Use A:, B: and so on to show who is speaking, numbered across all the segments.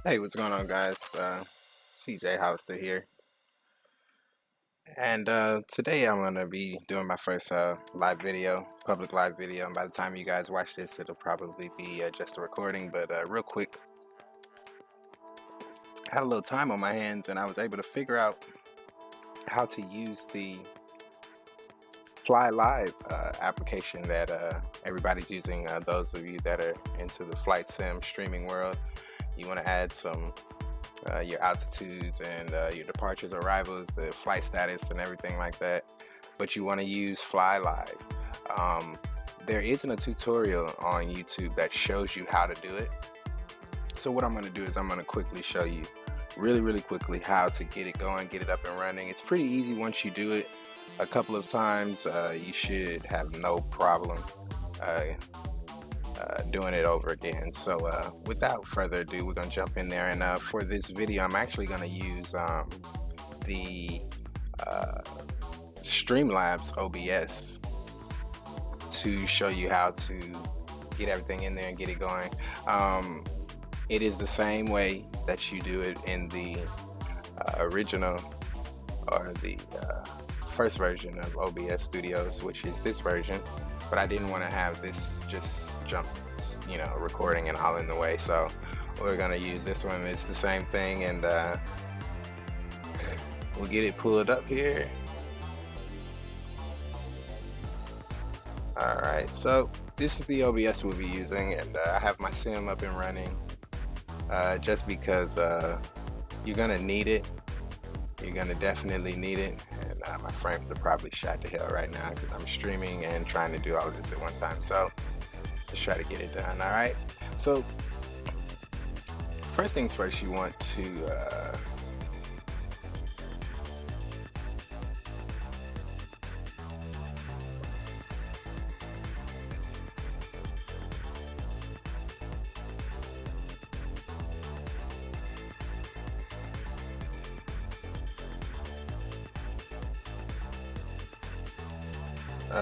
A: Hey, what's going on, guys? CJ Hollister here, and today I'm gonna be doing my first live video, public live video. And by the time you guys watch this, it'll probably be just a recording. But real quick, I had a little time on my hands, and I was able to figure out how to use the FlyLive application that everybody's using. Those of you that are into the flight sim streaming world, you want to add some your altitudes and your departures, arrivals, the flight status, and everything like that. But you want to use FlyLive. There isn't a tutorial on YouTube that shows you how to do it. So what I'm going to do is I'm going to quickly show you really quickly how to get it going, get it up and running. It's pretty easy. Once you do it a couple of times, you should have no problem doing it over again. So without further ado, we're gonna jump in there, and for this video I'm actually gonna use the StreamLabs OBS to show you how to get everything in there and get it going. It is the same way that you do it in the original or the first version of OBS Studios, which is this version, but I didn't want to have this just jump, recording and all in the way, so we're gonna use this one. It's the same thing, and we'll get it pulled up here. Alright, so this is the OBS we'll be using, and I have my sim up and running just because you're gonna need it. You're gonna definitely need it, and my frames are probably shot to hell right now because I'm streaming and trying to do all of this at one time, so let's try to get it done. All right, so first things first, you want to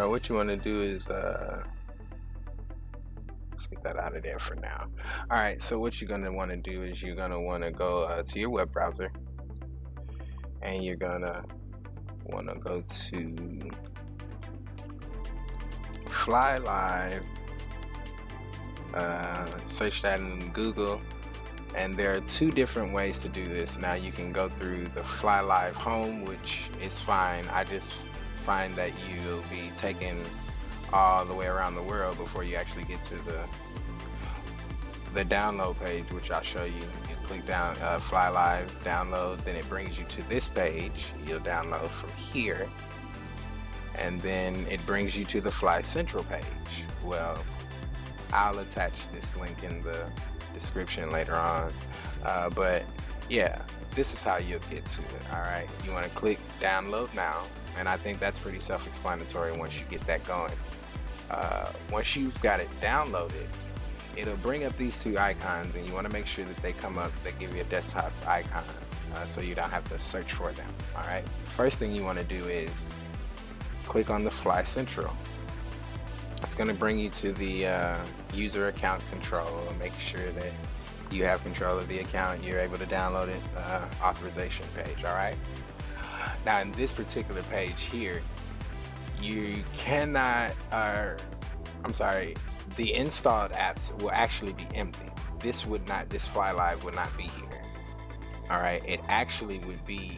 A: what you want to do is get that out of there for now. All right, so what you're going to want to do is you're going to want to go to your web browser, and you're going to want to go to FlyLive, search that in Google, and there are two different ways to do this. Now you can go through the FlyLive home, which is fine. I just find that you'll be taken all the way around the world before you actually get to the download page, which I'll show you. You click down FlyLive download, then it brings you to this page. You'll download from here, and then it brings you to the Fly Central page. Well, I'll attach this link in the description later on, but yeah, this is how you'll get to it. All right, you want to click download now, and I think that's pretty self-explanatory once you get that going. Once you've got it downloaded, it'll bring up these two icons, and you want to make sure that they come up, they give you a desktop icon, so you don't have to search for them. All right, first thing you want to do is click on the Fly Central. It's going to bring you to the user account control, make sure that you have control of the account, you're able to download it, authorization page. All right, now in this particular page here, you cannot, the installed apps will actually be empty. This FlyLive would not be here. All right, it actually would be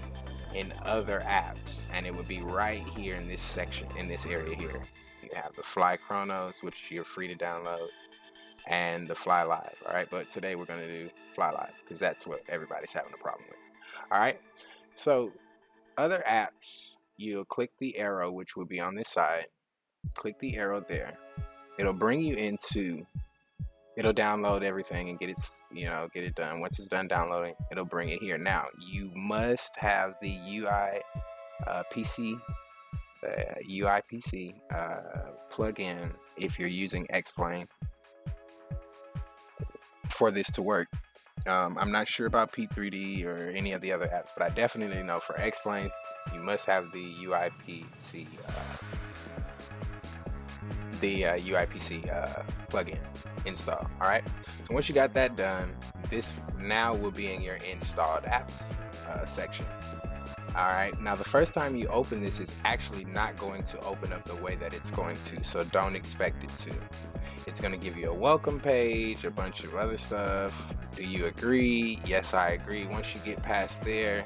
A: in other apps, and it would be right here in this section, in this area here. You have the Fly Chronos, which you're free to download, and the FlyLive. All right, but today we're going to do FlyLive because that's what everybody's having a problem with. All right, so other apps, you'll click the arrow, which will be on this side. Click the arrow there. It'll bring you into, it'll download everything and get it done. Once it's done downloading, it'll bring it here. Now you must have the UIPC plugin if you're using X-Plane for this to work. I'm not sure about P3D or any of the other apps, but I definitely know for X-Plane you must have the UIPC plugin. install. All right, so once you got that done, this now will be in your installed apps section. All right, now the first time you open this, is actually not going to open up the way that it's going to, so don't expect it to. It's going to give you a welcome page, a bunch of other stuff. Do you agree? Yes, I agree. Once you get past there,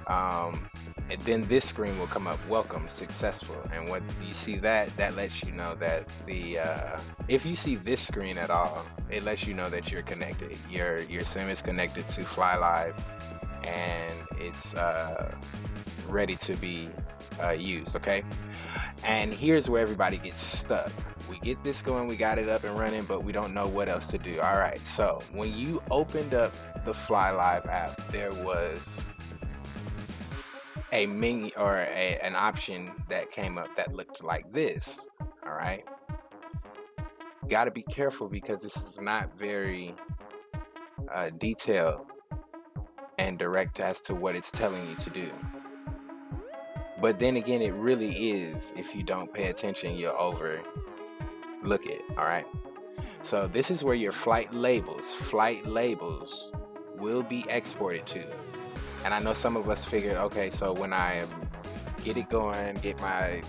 A: and then this screen will come up, welcome, successful. And when you see that, that lets you know that the if you see this screen at all, it lets you know that you're connected. Your sim is connected to FlyLive, and it's ready to be used. Okay, and here's where everybody gets stuck. We get this going, we got it up and running, but we don't know what else to do. All right, so when you opened up the FlyLive app, there was a menu or an option that came up that looked like this. All right, got to be careful because this is not very detailed and direct as to what it's telling you to do. But then again, it really is. If you don't pay attention, you'll overlook it. All right, so this is where your flight labels will be exported to. And I know some of us figured, okay, so when I get it going, get my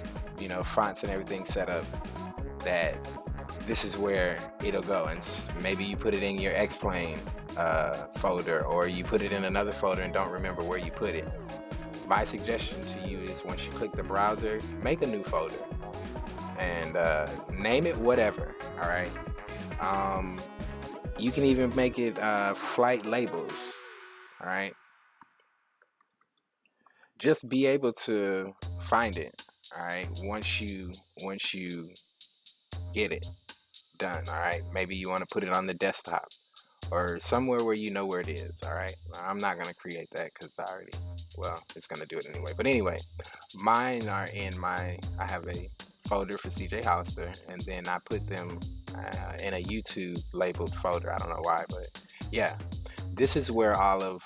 A: fonts and everything set up, that this is where it'll go. And maybe you put it in your X-Plane folder, or you put it in another folder and don't remember where you put it. My suggestion to you is, once you click the browser, make a new folder and name it whatever. All right, you can even make it flight labels. All right, just be able to find it. All right, once you get it done. All right, maybe you want to put it on the desktop or somewhere where you know where it is. All right, I'm not gonna create that because it's gonna do it anyway. But anyway, mine are in I have a folder for CJ Hollister, and then I put them in a YouTube labeled folder. I don't know why, but yeah, this is where all of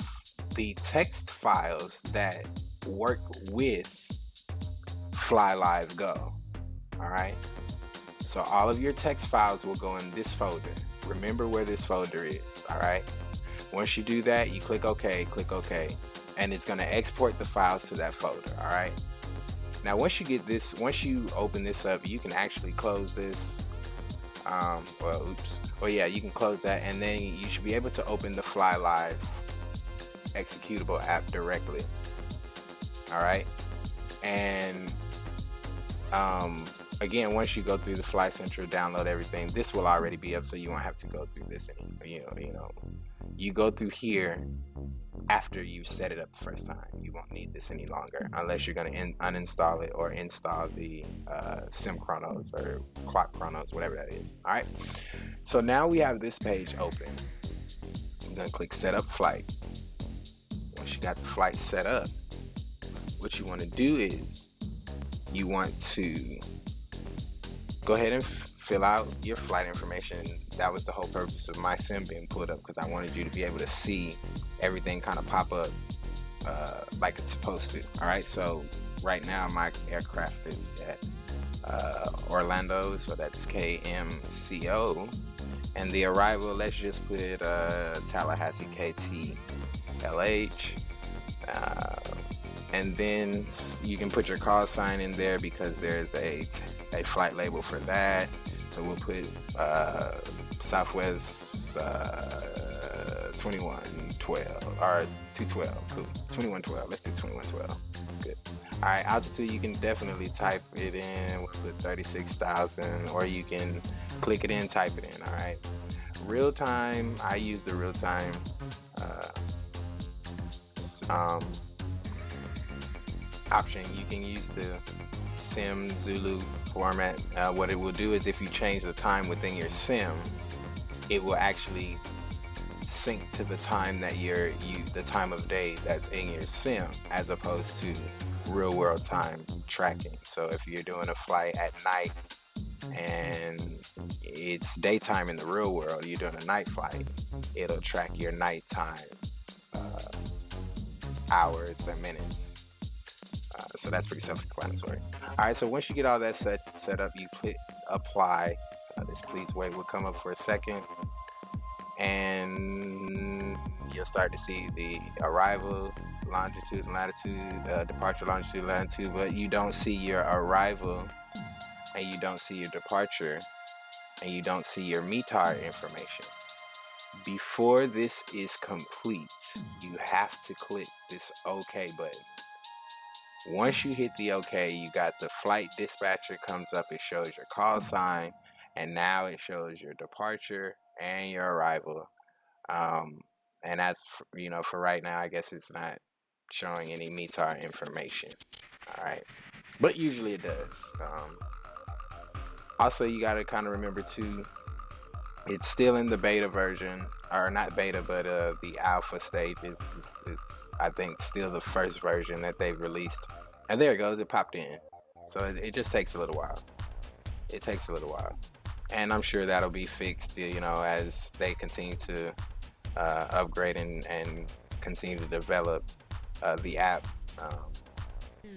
A: the text files that work with FlyLive go. All right, so all of your text files will go in this folder. Remember where this folder is. All right, once you do that, you click OK, and it's going to export the files to that folder. All right, now once you open this up, you can actually close this. You can close that, and then you should be able to open the FlyLive executable app directly. All right, and again, once you go through the Flight Central, download everything, this will already be up, so you won't have to go through this anymore. You go through here after you set it up the first time. You won't need this any longer unless you're going to uninstall it or install the Sim Chronos or Clock Chronos, whatever that is. All right, so now we have this page open. I'm going to click Set Up Flight. Once you got the flight set up, what you want to do is you want to go ahead and fill out your flight information. That was the whole purpose of my sim being pulled up, because I wanted you to be able to see everything kind of pop up like it's supposed to. All right, so right now my aircraft is at Orlando, so that's KMCO, and the arrival, let's just put it Tallahassee KTLH, and then you can put your call sign in there because there's a flight label for that. So we'll put Southwest 2112 or 212. Cool. 2112. Let's do 2112. Good. All right, altitude, you can definitely type it in. We'll put 36,000, or you can click it in, type it in. All right. Real time, I use the real time option. You can use the Sim Zulu format. What it will do is, if you change the time within your sim, it will actually sync to the time that the time of day that's in your sim, as opposed to real world time tracking. So if you're doing a flight at night and it's daytime in the real world, you're doing a night flight, it'll track your nighttime hours and minutes. So that's pretty self-explanatory. All right, so once you get all that set up, you click apply This please wait will come up for a second, and you'll start to see the arrival, longitude and latitude, departure, longitude, and latitude, but you don't see your arrival, and you don't see your departure, and you don't see your METAR information. Before this is complete, you have to click this OK button. Once you hit the OK, you got the flight dispatcher comes up, it shows your call sign, and now it shows your departure and your arrival. And that's, you know, for right now, I guess it's not showing any METAR information. All right, but usually it does. Also, you got to kind of remember too, it's still in the beta version, or not beta, but the alpha stage. It's I think still the first version that they've released. And there it goes, it popped in. So it just takes a little while. It takes a little while, and I'm sure that'll be fixed, you know, as they continue to upgrade and continue to develop the app,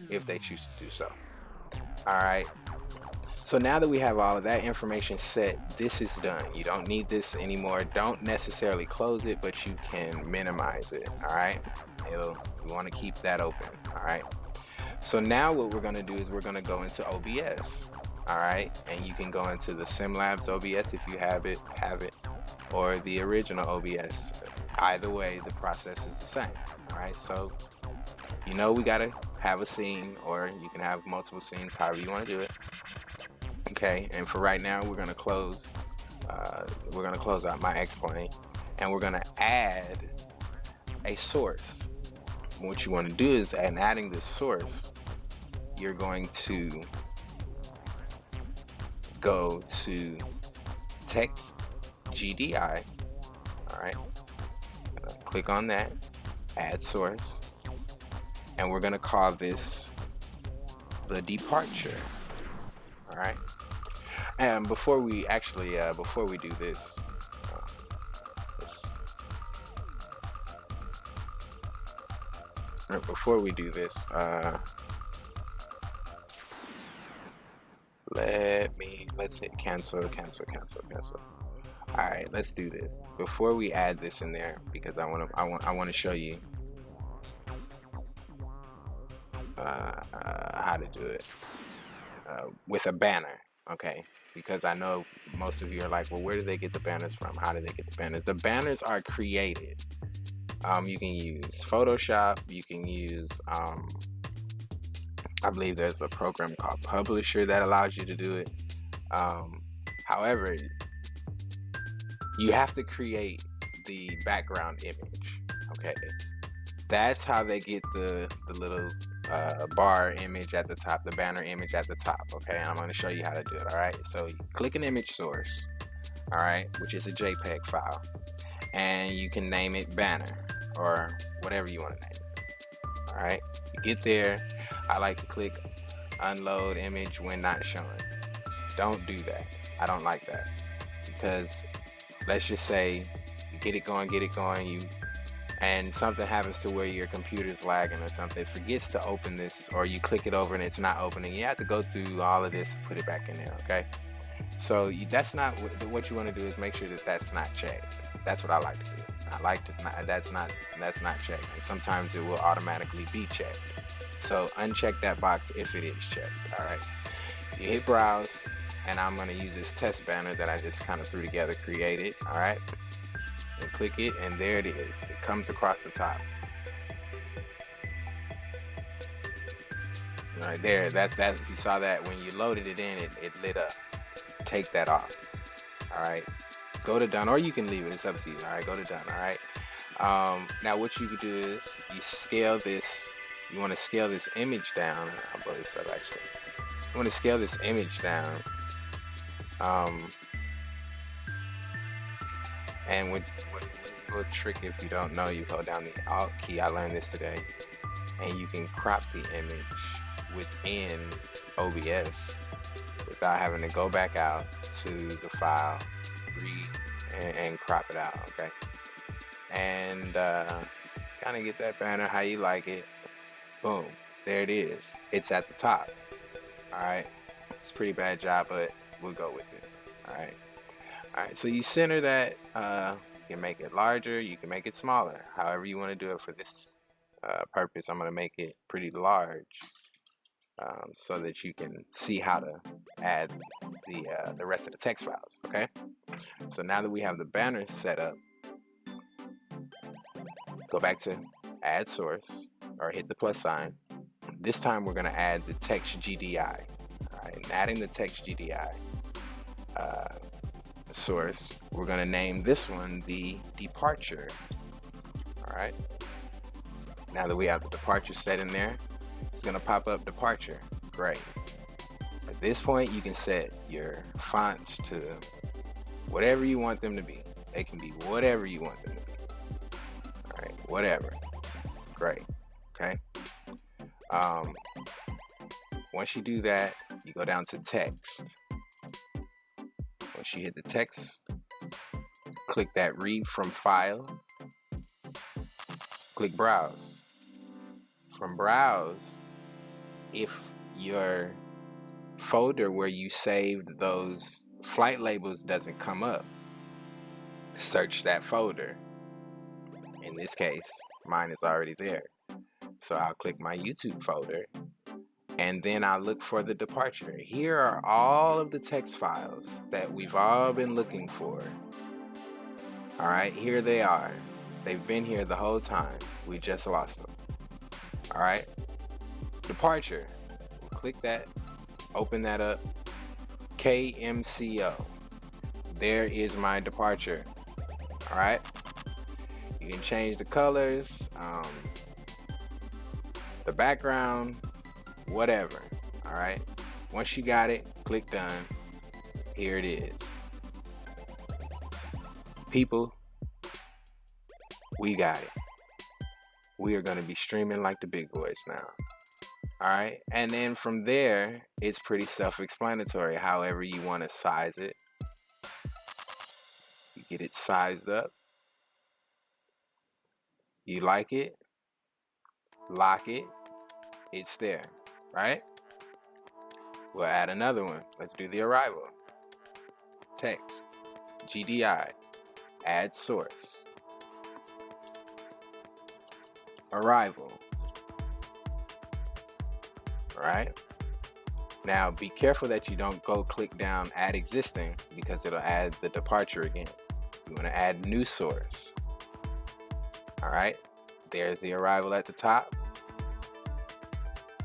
A: if they choose to do so. All right. So now that we have all of that information set, this is done. You don't need this anymore. Don't necessarily close it, but you can minimize it. All right. You want to keep that open. All right. So now what we're going to do is we're going to go into OBS. All right. And you can go into the StreamLabs OBS if you have it, or the original OBS. Either way, the process is the same. All right. So, you know, we got to have a scene, or you can have multiple scenes, however you want to do it. Okay, and for right now, we're gonna close out my X-plane, and we're gonna add a source. What you want to do is, in adding this source, you're going to go to text GDI. All right, click on that, add source, and we're gonna call this the departure. All right. And before we do this, let's hit cancel. All right, let's do this. Before we add this in there, because I want to show you how to do it with a banner. Okay, because I know most of you are like, well, where do they get the banners from? How do they get the banners? The banners are created. You can use Photoshop. You can use, I believe there's a program called Publisher that allows you to do it. However, you have to create the background image. Okay, that's how they get the little bar image at the top, the banner image at the top. Okay, and I'm going to show you how to do it. All right, so you click an image source, all right, which is a JPEG file, and you can name it banner or whatever you want to name it. All right, you get there. I like to click unload image when not showing. Don't do that. I don't like that, because let's just say you get it going, and something happens to where your computer's lagging or something, it forgets to open this, or you click it over and it's not opening. You have to go through all of this and put it back in there. Okay, so that's not what you want to do. Is make sure that that's not checked. That's what I like to do. I like to that's not checked, and sometimes it will automatically be checked. So uncheck that box if it is checked. All right, you hit browse, and I'm going to use this test banner that I just kind of threw together, created. All right, and click it, and there it is. It comes across the top. Right there, that's you saw that when you loaded it in, it lit up. Take that off. All right, go to done, or you can leave it. It's up to you. All right, go to done. All right. Now what you could do is you scale this. You want to scale this image down. I'll blow this up actually. You want to scale this image down. And with a little trick, if you don't know, you hold down the Alt key. I learned this today, and you can crop the image within OBS without having to go back out to the file, read, and crop it out. Okay, and kind of get that banner how you like it. Boom, there it is. It's at the top. All right, it's a pretty bad job, but we'll go with it. All right, so you center that. You can make it larger, you can make it smaller, however you want to do it for this purpose. I'm going to make it pretty large so that you can see how to add the rest of the text files. Okay, so now that we have the banner set up, go back to add source or hit the plus sign. This time we're going to add the text GDI. All right, and adding the text GDI source, we're going to name this one the departure. All right, now that we have the departure set in there, it's going to pop up departure. Great. At this point, you can set your fonts to whatever you want them to be. They can be whatever you want them to be. All right, whatever. Great. Okay. Once you do that, you go down to text. Once you hit the text, click that read from file. Click browse. From browse, if your folder where you saved those flight labels doesn't come up, search that folder. In this case, mine is already there. So I'll click my YouTube folder and then I'll look for the departure. Here are all of the text files that we've all been looking for. All right, here they are. They've been here the whole time. We just lost them. All right, departure. Click that, open that up. KMCO. There is my departure. All right, you can change the colors, the background, whatever. All right, once you got it, click done. Here it is. People, we got it. We are going to be streaming like the big boys now. All right, and then from there, it's pretty self-explanatory. However you want to size it, you get it sized up. You like it, lock it, it's there, right? We'll add another one. Let's do the arrival. Text, GDI, add source. Arrival. All right. Now be careful that you don't go click down add existing because it'll add the departure again. You want to add new source. All right. There's the arrival at the top.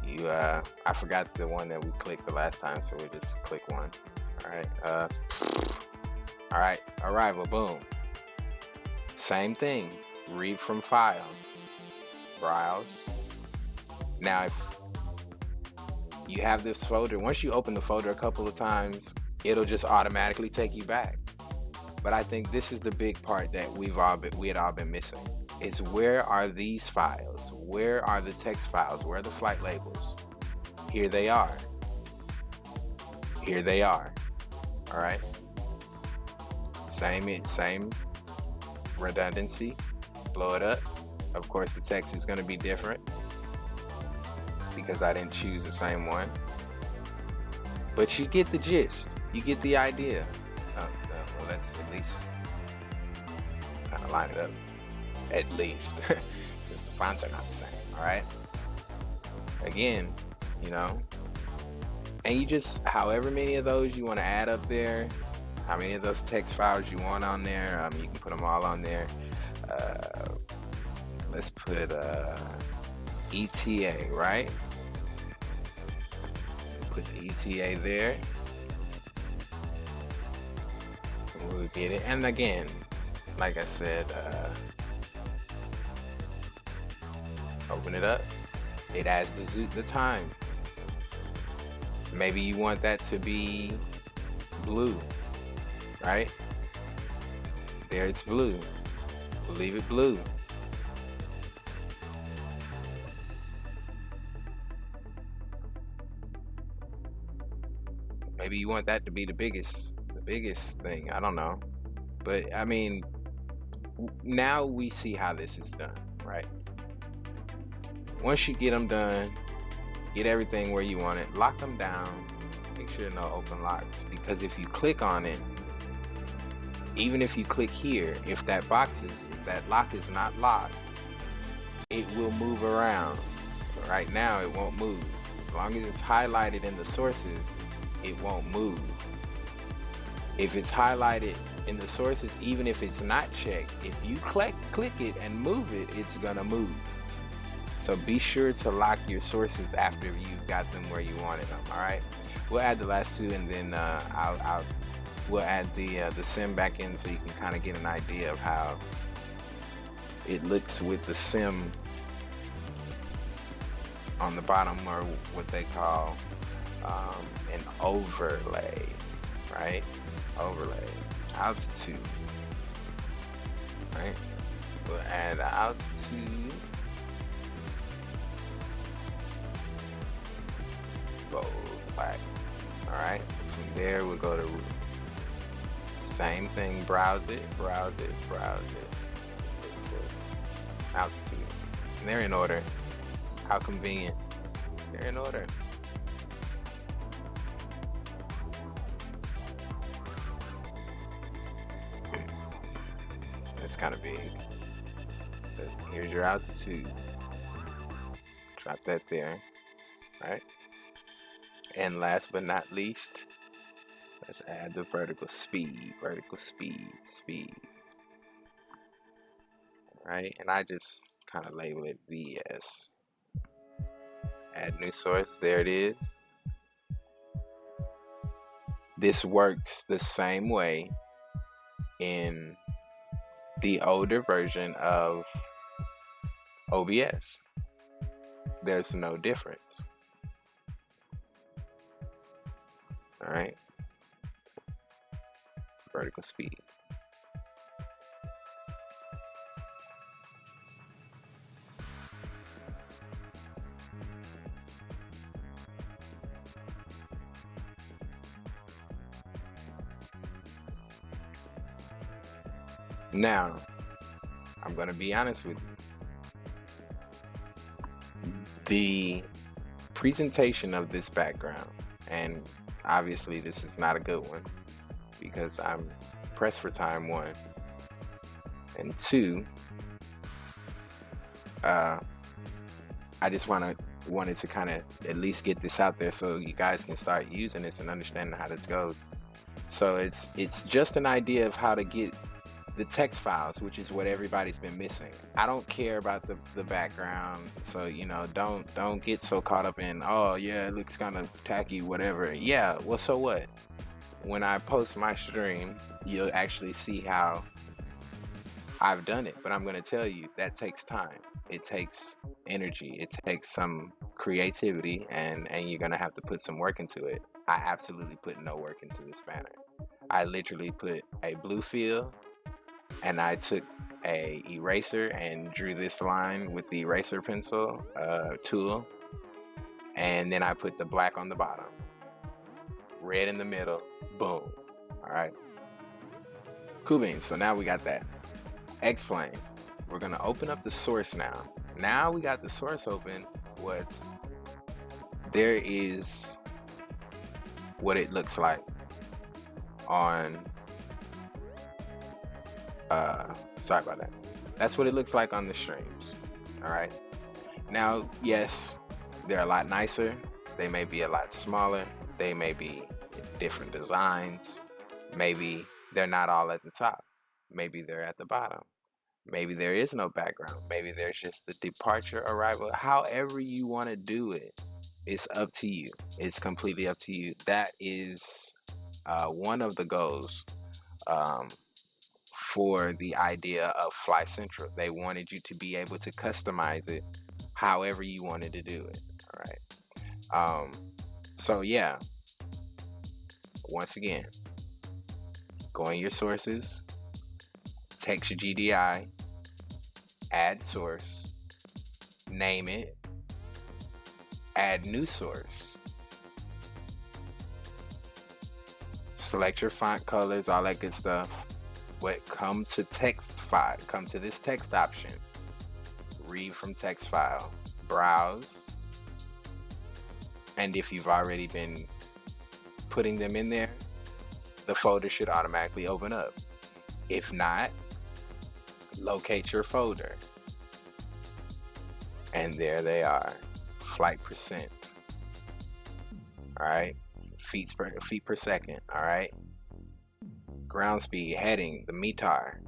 A: I forgot the one that we clicked the last time, so we'll just click one. All right. Arrival. Boom. Same thing. Read from file. Browse. Now if you have this folder, once you open the folder a couple of times, it'll just automatically take you back. But I think this is the big part that we had all been missing. Is where are these files? Where are the text files? Where are the flight labels? Here they are. Here they are. All right. Same redundancy. Blow it up. Of course, the text is going to be different because I didn't choose the same one. But you get the gist. You get the idea. Well, let's at least kind of line it up. At least. Just the fonts are not the same. All right. Again, you know, and you just, however many of those you want to add up there, how many of those text files you want on there, you can put them all on there. Let's put ETA, right? Put the ETA there. We'll get it. And again, like I said, open it up. It adds the time. Maybe you want that to be blue, right? There it's blue. We'll leave it blue. Maybe you want that to be the biggest thing. I don't know. But I mean, now we see how this is done, right? Once you get them done, get everything where you want it, lock them down, make sure no open locks, because if you click on it, even if you click here, if that lock is not locked, it will move around. But right now it won't move. As long as it's highlighted in the sources, it won't move. If it's highlighted in the sources, even if it's not checked, if you click it and move it, it's gonna move. So be sure to lock your sources after you've got them where you wanted them. All right, we'll add the last two, and then we'll add the sim back in, so you can kind of get an idea of how it looks with the sim on the bottom, or what they call an overlay, right? Overlay, altitude, right? We'll add altitude, bold, black. All right, from there we'll go to same thing, browse it, altitude, and they're in order. How convenient, they're in order. It's kind of big, but here's your altitude. Drop that there, right? And last but not least, let's add the vertical speed, right? And I just kind of label it VS. Add new source, there it is. This works the same way in the older version of OBS. There's no difference. All right, vertical speed. Now, I'm going to be honest with you. The presentation of this background, and obviously this is not a good one because I'm pressed for time, 1, and 2, I just wanted to kind of at least get this out there so you guys can start using this and understanding how this goes. So it's just an idea of how to get the text files, which is what everybody's been missing. I don't care about the background, so you know, don't get so caught up in, oh yeah, it looks kind of tacky, whatever. Yeah, well, so what? When I post my stream, you'll actually see how I've done it. But I'm going to tell you, that takes time. It takes energy. It takes some creativity, and you're going to have to put some work into it. I absolutely put no work into this banner. I literally put a blue fill, and I took a eraser and drew this line with the eraser pencil tool, and then I put the black on the bottom, red in the middle, boom. All right, cool beans. So now we got that. X-Plane. We're gonna open up the source now. Now we got the source open. There is what it looks like on sorry about that. That's what it looks like on the streams. All right, now yes, they're a lot nicer. They may be a lot smaller. They may be different designs. Maybe they're not all at the top. Maybe they're at the bottom. Maybe there is no background. Maybe there's just the departure, arrival. However you want to do it, it's up to you. It's completely up to you. That is one of the goals for the idea of Fly Central. They wanted you to be able to customize it however you wanted to do it. All right. So yeah, once again, go in your sources, text your GDI, add source, name it, add new source, select your font colors, all that good stuff. Come to text file, come to this text option, read from text file, browse, and if you've already been putting them in there, the folder should automatically open up. If not, locate your folder. And there they are, flight percent. All right, feet per second. All right, ground speed, heading, the METAR.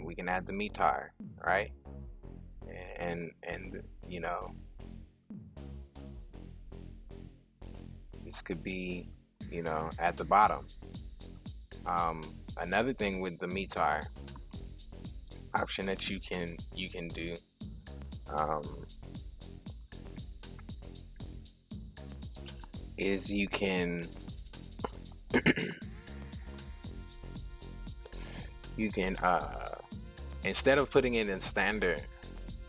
A: We can add the METAR, right? And you know, this could be, you know, at the bottom. Another thing with the METAR option that you can do, is you can instead of putting it in standard,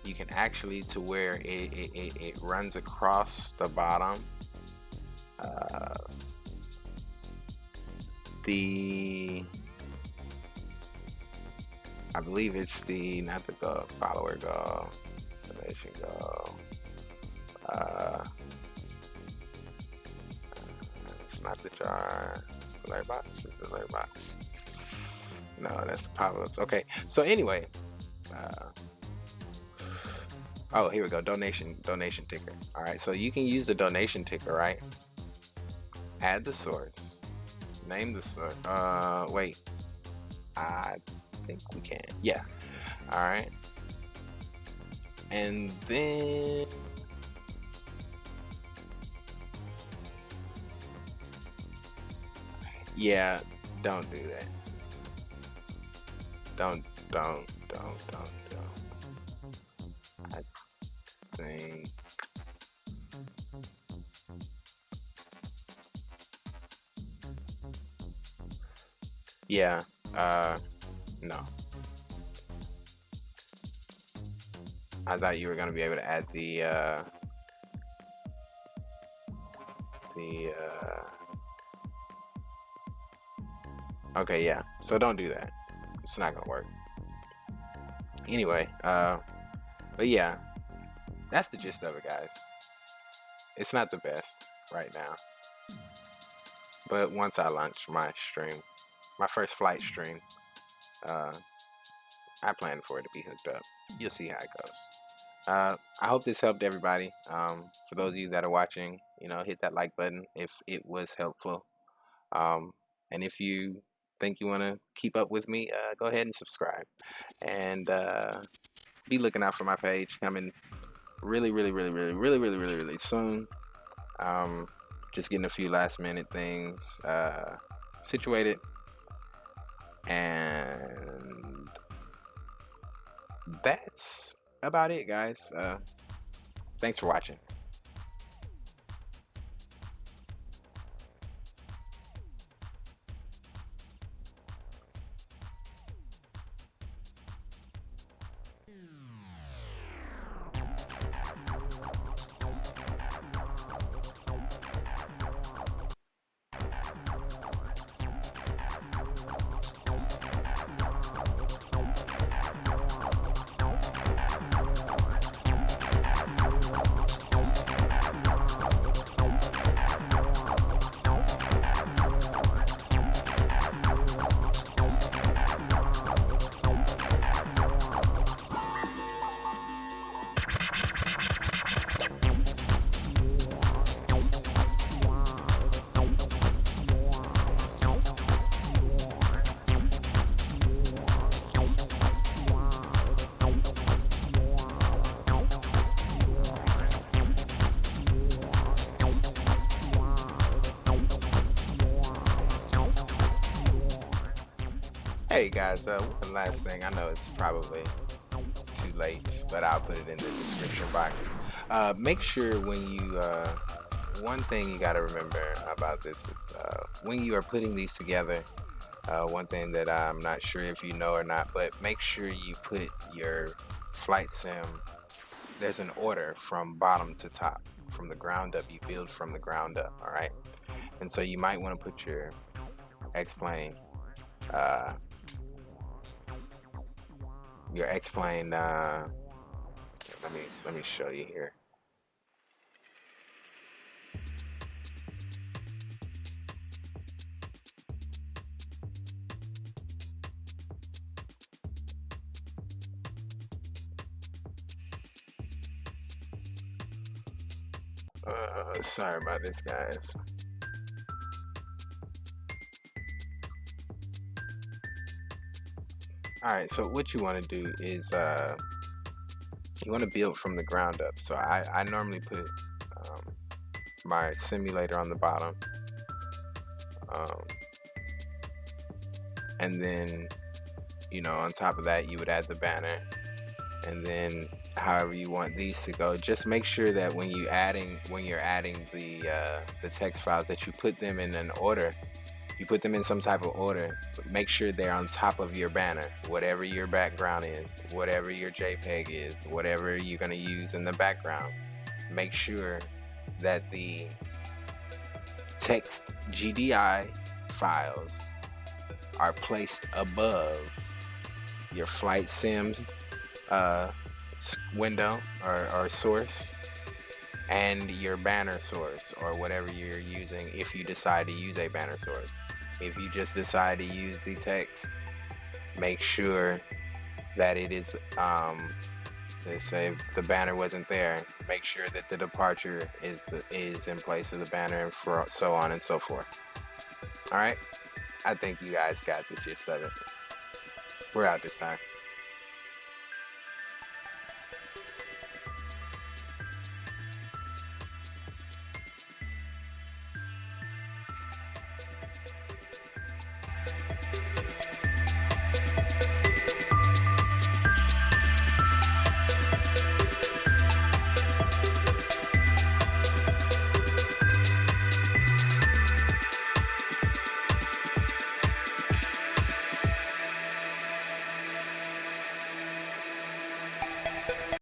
A: you can actually to where it runs across the bottom. I believe it's the, not the goal, follower goal, donation goal. It's not the jar, alert box, it's the alert box. No, that's the pop-ups. Okay, so anyway, oh, here we go, donation ticker. All right, so you can use the donation ticker, right? Add the source, name the source. Wait, I think we can. Yeah. All right. And then yeah, don't do that. Don't. I think. Yeah. No. I thought you were gonna be able to add the okay, yeah. So don't do that. It's not gonna work. Anyway, but yeah, that's the gist of it, guys. It's not the best right now, but once I launch my stream, my first flight stream, I plan for it to be hooked up. You'll see how it goes. I hope this helped everybody. For those of you that are watching, you know, hit that like button if it was helpful. And if you think you want to keep up with me, go ahead and subscribe. And be looking out for my page coming really soon. Just getting a few last minute things situated. And that's about it, guys. Thanks for watching. Hey guys, one last thing. I know it's probably too late, but I'll put it in the description box. Make sure when you, one thing you gotta remember about this is when you are putting these together, one thing that I'm not sure if you know or not, but make sure you put your flight sim, there's an order from bottom to top, from the ground up. You build from the ground up, all right? And so you might want to put your X-plane, let me show you here. Sorry about this, guys. All right, so what you want to do is you want to build from the ground up. So I normally put my simulator on the bottom, um, and then on top of that you would add the banner, and then however you want these to go. Just make sure that when you're adding the text files, that you put them in an order. You put them in some type of order, but make sure they're on top of your banner, whatever your background is, whatever your JPEG is, whatever you're going to use in the background. Make sure that the text GDI files are placed above your flight sims window or source, and your banner source, or whatever you're using, if you decide to use a banner source. If you just decide to use the text, make sure that it is let's say the banner wasn't there, make sure that the departure is in place of the banner, and so on and so forth. All right, I think you guys got the gist of it. We're out this time.